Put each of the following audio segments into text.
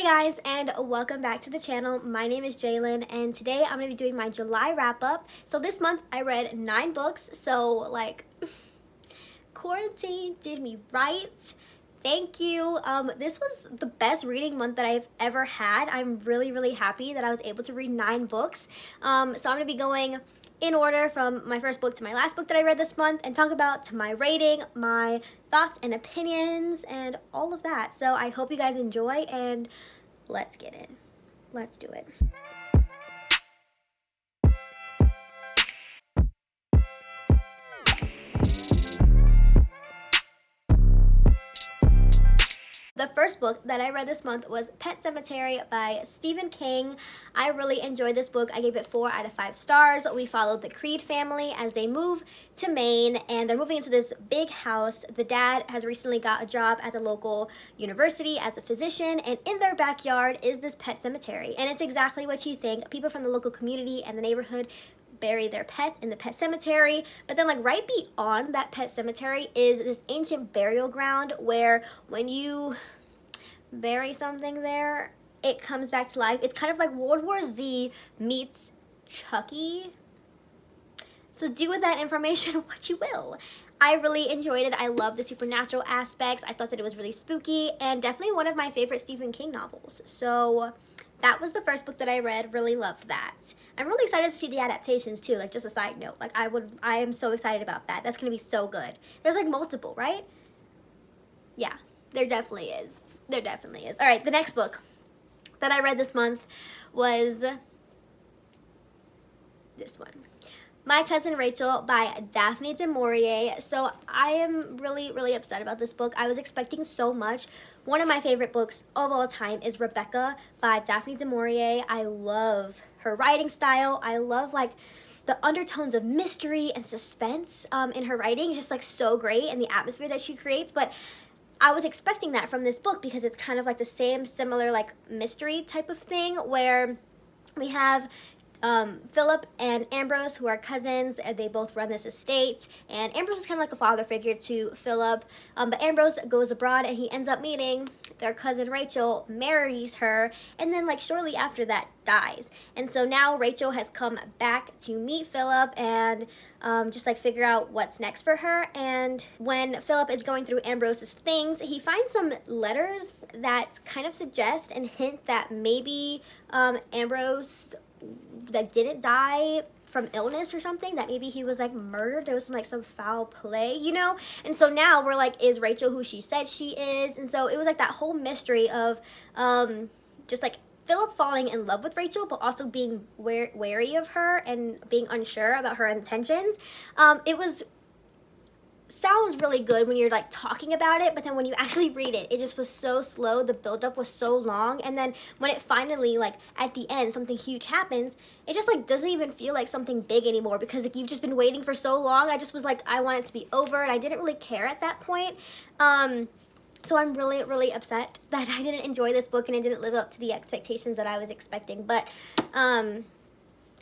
guys, and welcome back to the channel. My name is Jalen, and today I'm going to be doing my July wrap-up. So this month I read 9 books, so like quarantine did me right. Thank you. This was the best reading month that I've ever had. I'm really happy that I was able to read 9 books. So I'm going to be going in order from my first book to my last book that I read this month and talk about my rating, my thoughts and opinions, and all of that. So I hope you guys enjoy, and let's get in. Let's do it. The first book that I read this month was Pet Sematary by Stephen King. I really enjoyed this book. I gave it 4 out of 5 stars. We followed the Creed family as they move to Maine, and they're moving into this big house. The dad has recently got a job at the local university as a physician, and in their backyard is this pet cemetery. And it's exactly what you think. People from the local community and the neighborhood bury their pets in the pet cemetery, but then like right beyond that pet cemetery is this ancient burial ground where when you bury something there, it comes back to life. It's kind of like World War Z meets Chucky. So do with that information what you will. I really enjoyed it. I love the supernatural aspects. I thought that it was really spooky and definitely one of my favorite Stephen King novels. So that was the first book that I read. Really loved that. I'm really excited to see the adaptations too. Like, just a side note, like I am so excited about that. That's gonna be so good. There's like multiple, right? Yeah, there definitely is. There definitely is. All right, the next book that I read this month was this one, My Cousin Rachel by Daphne du Maurier. So I am really upset about this book. I was expecting so much. One of my favorite books of all time is Rebecca by Daphne du Maurier. I love her writing style. I love like the undertones of mystery and suspense in her writing. It's just like so great, and the atmosphere that she creates. But I was expecting that from this book because it's kind of like the same similar like mystery type of thing where we have Philip and Ambrose, who are cousins. They both run this estate, and Ambrose is kind of like a father figure to Philip, but Ambrose goes abroad and he ends up meeting their cousin Rachel, marries her, and then like shortly after that dies. And so now Rachel has come back to meet Philip and just like figure out what's next for her. And when Philip is going through Ambrose's things, he finds some letters that kind of suggest and hint that maybe Ambrose that didn't die from illness or something, that maybe he was like murdered. There was some foul play, you know? And so now we're like, is Rachel who she said she is? And so it was like that whole mystery of just like Philip falling in love with Rachel, but also being wary of her and being unsure about her intentions. It sounds really good when you're like talking about it, but then when you actually read it, it just was so slow. The buildup was so long, and then when it finally, like at the end, something huge happens, it just like doesn't even feel like something big anymore because like you've just been waiting for so long. I just was like, I want it to be over, and I didn't really care at that point. So I'm really upset that I didn't enjoy this book and it didn't live up to the expectations that I was expecting, but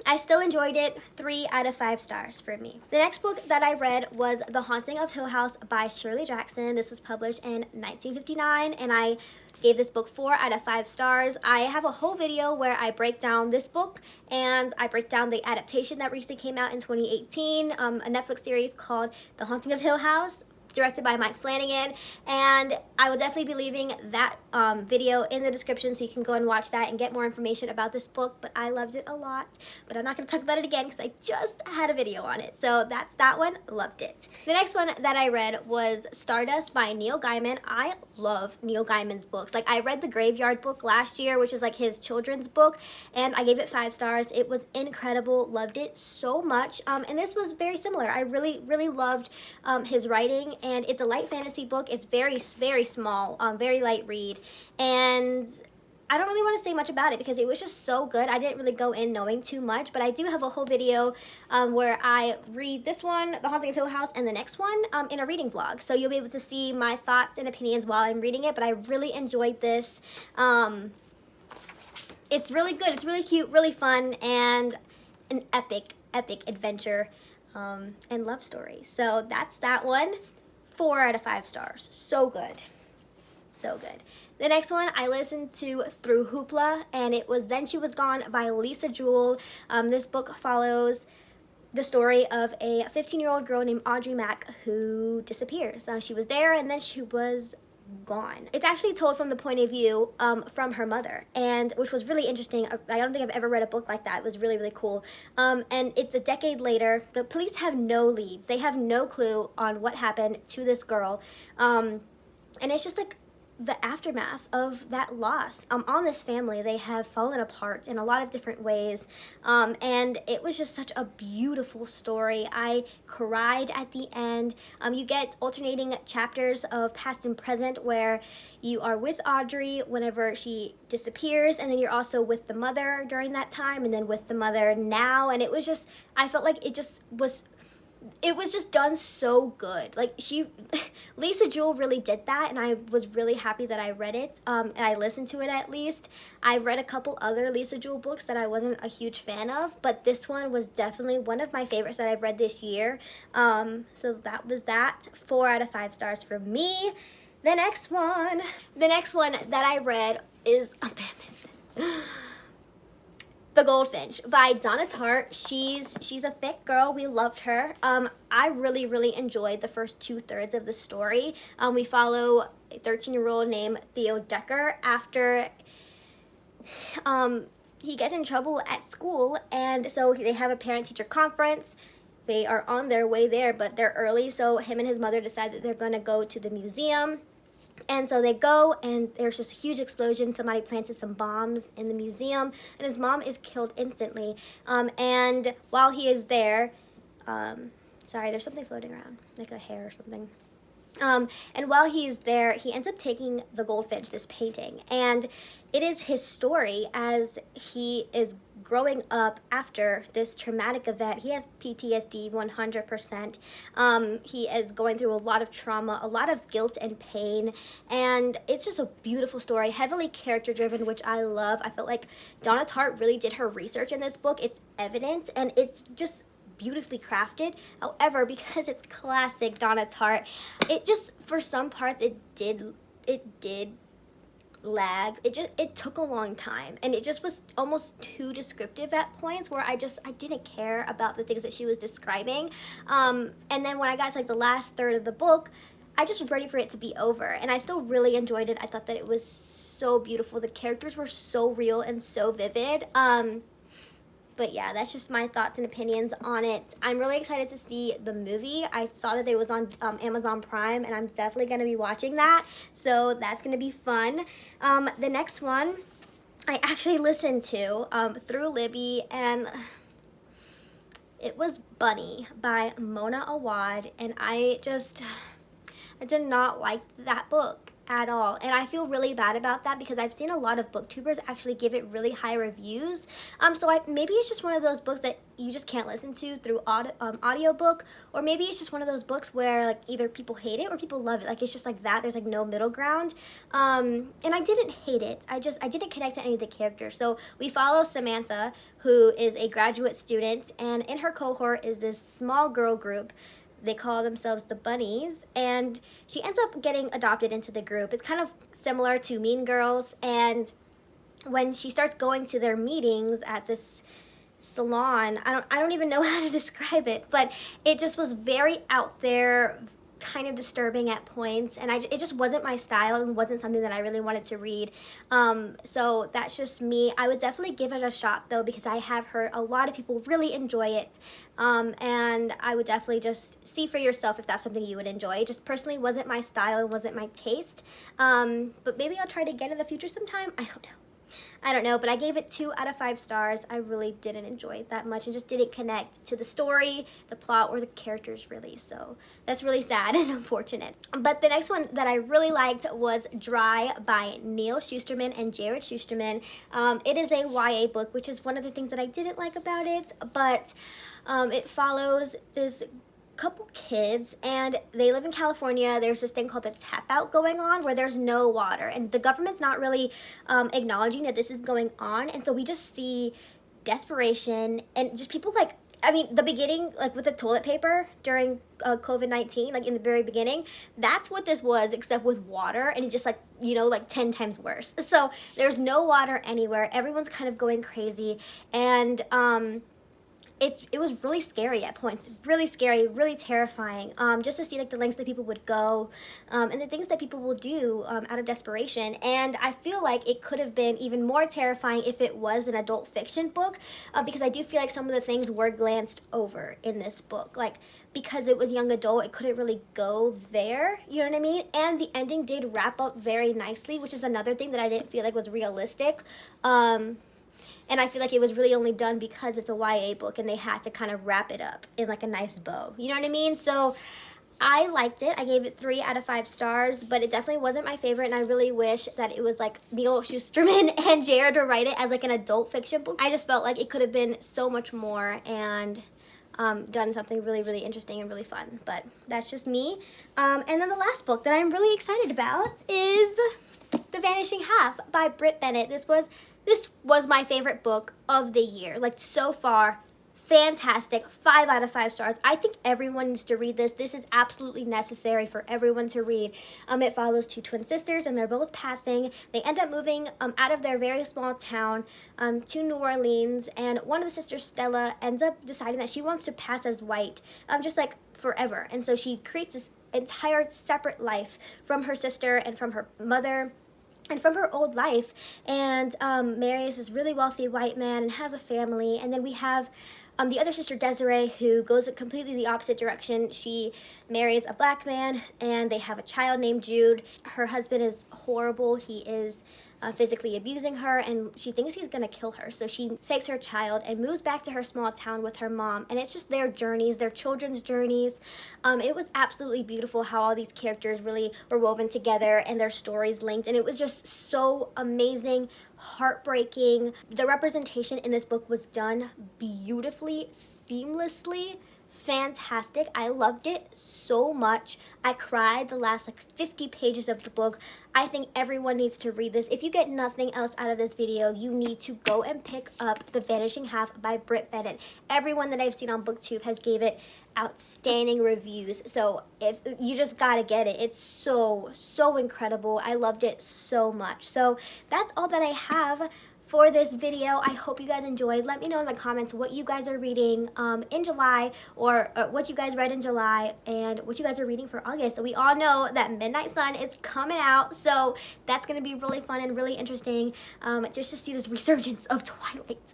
I still enjoyed it. 3 out of 5 stars for me. The next book that I read was The Haunting of Hill House by Shirley Jackson. This was published in 1959, and I gave this book 4 out of 5 stars. I have a whole video where I break down this book, and I break down the adaptation that recently came out in 2018, a Netflix series called The Haunting of Hill House, directed by Mike Flanagan, and I will definitely be leaving that video in the description so you can go and watch that and get more information about this book. But I loved it a lot, but I'm not going to talk about it again because I just had a video on it. So that's that one. Loved it. The next one that I read was Stardust by Neal Gaiman. I love Neal Gaiman's books. Like, I read the Graveyard book last year, which is like his children's book, and I gave it 5 stars. It was incredible. Loved it so much. And this was very similar. I really loved his writing, and it's a light fantasy book. It's very small, very light read, and I don't really want to say much about it because it was just so good. I didn't really go in knowing too much, but I do have a whole video where I read this one, The Haunting of Hill House, and the next one in a reading vlog. So you'll be able to see my thoughts and opinions while I'm reading it, but I really enjoyed this. It's really good. It's really cute, really fun, and an epic adventure and love story. So that's that one. 4 out of 5 stars. So good. So good. The next one I listened to through Hoopla, and it was Then She Was Gone by Lisa Jewell. This book follows the story of a 15-year-old girl named Audrey Mack who disappears. She was there and then she was gone. It's actually told from the point of view from her mother, and which was really interesting. I don't think I've ever read a book like that. It was really, really cool. And it's a decade later. The police have no leads. They have no clue on what happened to this girl. And it's just like the aftermath of that loss on this family. They have fallen apart in a lot of different ways, and it was just such a beautiful story. I cried at the end. You get alternating chapters of past and present where you are with Audrey whenever she disappears, and then you're also with the mother during that time, and then with the mother now. And it was just, I felt like it was just done so good. Like Lisa Jewell really did that, and I was really happy that I read it, and I listened to it at least. I've read a couple other Lisa Jewell books that I wasn't a huge fan of, but this one was definitely one of my favorites that I've read this year. So that was that. 4 out of 5 stars for me. The next one that I read is The Goldfinch by Donna Tartt. She's a thick girl. We loved her. I really, really enjoyed the first 2/3 of the story. We follow a 13-year-old named Theo Decker after he gets in trouble at school, and so they have a parent-teacher conference. They are on their way there, but they're early, so him and his mother decide that they're going to go to the museum. And so they go, and there's just a huge explosion. Somebody planted some bombs in the museum, and his mom is killed instantly. And while he is there, sorry, there's something floating around, like a hair or something. And while he's there, he ends up taking the Goldfinch, this painting, and it is his story as he is growing up after this traumatic event. He has PTSD 100%. He is going through a lot of trauma, a lot of guilt and pain, and it's just a beautiful story, heavily character-driven, which I love. I felt like Donna Tartt really did her research in this book. It's evident, and it's just beautifully crafted. However, because it's classic Donna Tartt, it just, for some parts, it did lag. It took a long time, and it just was almost too descriptive at points where I didn't care about the things that she was describing. And then when I got to like the last third of the book, I just was ready for it to be over, and I still really enjoyed it. I thought that it was so beautiful. The characters were so real and so vivid. But yeah, that's just my thoughts and opinions on it. I'm really excited to see the movie. I saw that it was on Amazon Prime, and I'm definitely going to be watching that. So that's going to be fun. The next one I actually listened to through Libby, and it was Bunny by Mona Awad. And I did not like that book at all, and I feel really bad about that because I've seen a lot of booktubers actually give it really high reviews. So maybe it's just one of those books that you just can't listen to through audiobook, or maybe it's just one of those books where like either people hate it or people love it. Like it's just like that. There's like no middle ground. And I didn't hate it. I didn't connect to any of the characters. So we follow Samantha, who is a graduate student, and in her cohort is this small girl group. They call themselves the Bunnies, and she ends up getting adopted into the group. It's kind of similar to Mean Girls, and when she starts going to their meetings at this salon, I don't even know how to describe it, but it just was very out there, kind of disturbing at points, and it just wasn't my style and wasn't something that I really wanted to read. So that's just me. I would definitely give it a shot though, because I have heard a lot of people really enjoy it, and I would definitely just see for yourself if that's something you would enjoy. It just personally wasn't my style and wasn't my taste, but maybe I'll try it again in the future sometime. I don't know, but I gave it 2 out of 5 stars. I really didn't enjoy it that much and just didn't connect to the story, the plot, or the characters really. So that's really sad and unfortunate. But the next one that I really liked was Dry by Neal Shusterman and Jarrod Shusterman. It is a YA book, which is one of the things that I didn't like about it, but it follows this couple kids, and they live in California. There's this thing called the tap out going on where there's no water, and the government's not really acknowledging that this is going on, and so we just see desperation and just people like I mean, the beginning, like with the toilet paper during COVID-19, like in the very beginning, that's what this was, except with water, and it's just like, you know, like 10 times worse. So there's no water anywhere. Everyone's kind of going crazy, and it was really scary at points, really scary, really terrifying, just to see like the lengths that people would go, and the things that people will do out of desperation. And I feel like it could have been even more terrifying if it was an adult fiction book, because I do feel like some of the things were glanced over in this book, like because it was young adult, it couldn't really go there, you know what I mean? And the ending did wrap up very nicely, which is another thing that I didn't feel like was realistic. And I feel like it was really only done because it's a YA book and they had to kind of wrap it up in like a nice bow. You know what I mean? So I liked it. I gave it 3 out of 5 stars, but it definitely wasn't my favorite, and I really wish that it was like Neal, Shusterman, and Jarrod to write it as like an adult fiction book. I just felt like it could have been so much more and done something really, really interesting and really fun. But that's just me. And then the last book that I'm really excited about is The Vanishing Half by Bennett. This was my favorite book of the year. Like, so far, fantastic. 5 out of 5 stars. I think everyone needs to read this. This is absolutely necessary for everyone to read. It follows 2 twin sisters, and they're both passing. They end up moving out of their very small town to New Orleans, and one of the sisters, Stella, ends up deciding that she wants to pass as white, just like forever. And so she creates this entire separate life from her sister and from her mother and from her old life, and marries this really wealthy white man and has a family. And then we have the other sister, Desiree, who goes completely the opposite direction. She marries a black man, and they have a child named Jude. Her husband is horrible. He is physically abusing her, and she thinks he's gonna kill her. So she takes her child and moves back to her small town with her mom, and it's just their journeys, their children's journeys. It was absolutely beautiful how all these characters really were woven together and their stories linked, and it was just so amazing, heartbreaking. The representation in this book was done beautifully, seamlessly. Fantastic. I loved it so much. I cried the last like 50 pages of the book. I think everyone needs to read this. If you get nothing else out of this video, you need to go and pick up The Vanishing Half by Bennett. Everyone that I've seen on BookTube has gave it outstanding reviews. So if you just gotta get it. It's so incredible. I loved it so much. So that's all that I have for this video. I hope you guys enjoyed. Let me know in the comments what you guys are reading in July, or what you guys read in July, and what you guys are reading for August. So we all know that Midnight Sun is coming out, so that's going to be really fun and really interesting, just to see this resurgence of Twilight,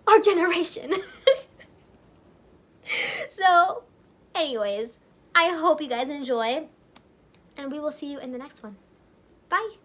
our generation. So anyways, I hope you guys enjoy, and we will see you in the next one. Bye.